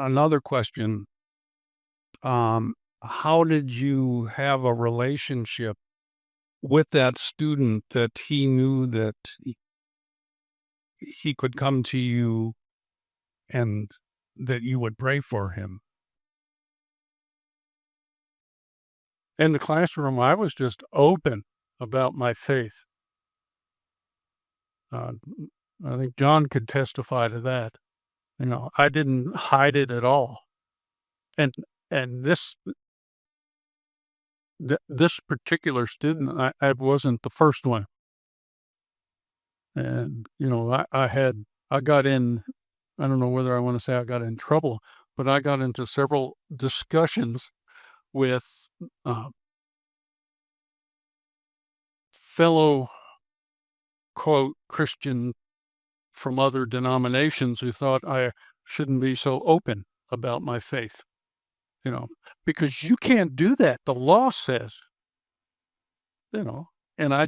another question. How did you have a relationship with that student that he knew that he could come to you and that you would pray for him? In the classroom, I was just open about my faith. Uh, I think John could testify to that. I didn't hide it at all. And and this particular student, I wasn't the first one. And, I got in, I don't know whether I want to say I got in trouble, but I got into several discussions with uh, fellow, quote, Christian from other denominations who thought I shouldn't be so open about my faith, you know, because you can't do that. The law says, you know, and I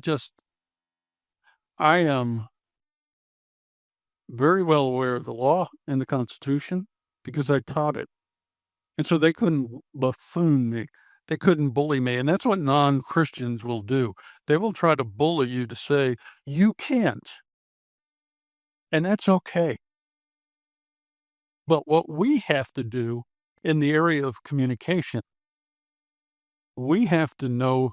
am very well aware of the law and the Constitution because I taught it. And so they couldn't buffoon me. They couldn't bully me. And that's what non-Christians will do. They will try to bully you to say, you can't. And that's okay. But what we have to do in the area of communication, we have to know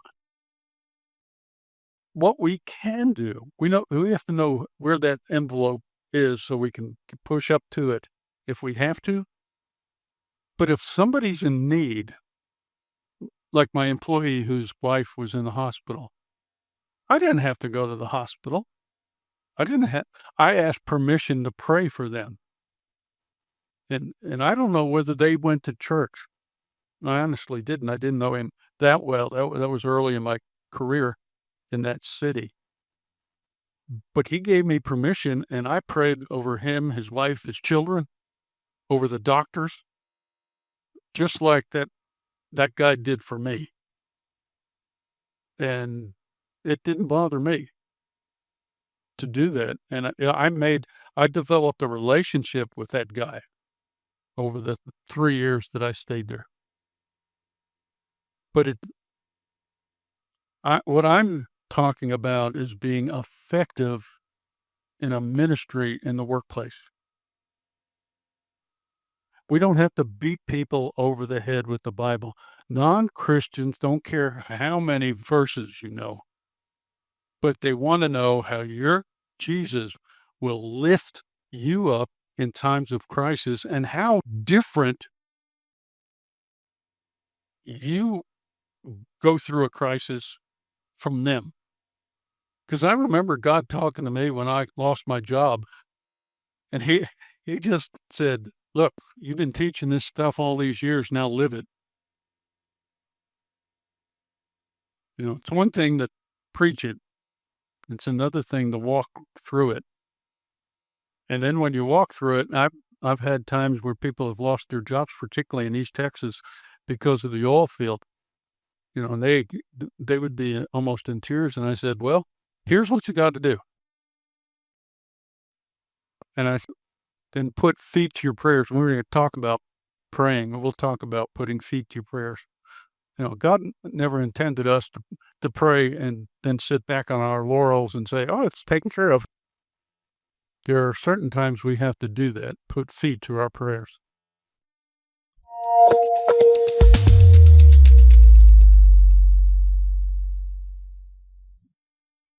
what we can do. We have to know where that envelope is so we can push up to it if we have to. But if somebody's in need, like my employee whose wife was in the hospital, I didn't have to go to the hospital. I asked permission to pray for them. And I don't know whether they went to church. I honestly didn't. I didn't know him that well. That was early in my career in that city. But he gave me permission, and I prayed over him, his wife, his children, over the doctors, just like that guy did for me. And it didn't bother me to do that. And I developed a relationship with that guy over the 3 years that I stayed there. But what I'm talking about is being effective in a ministry in the workplace. We don't have to beat people over the head with the Bible. Non-Christians don't care how many verses you know, but they want to know how your Jesus will lift you up in times of crisis and how different you go through a crisis from them. Because I remember God talking to me when I lost my job, and he just said, "Look, you've been teaching this stuff all these years, now live it." It's one thing to preach it, it's another thing to walk through it. And then when you walk through it, I've had times where people have lost their jobs, particularly in East Texas, because of the oil field. And they would be almost in tears, and I said, "Well, here's what you got to do." And I said, then put feet to your prayers. We're going to talk about praying, and we'll talk about putting feet to your prayers. God never intended us to pray and then sit back on our laurels and say, "Oh, it's taken care of." There are certain times we have to do that, put feet to our prayers.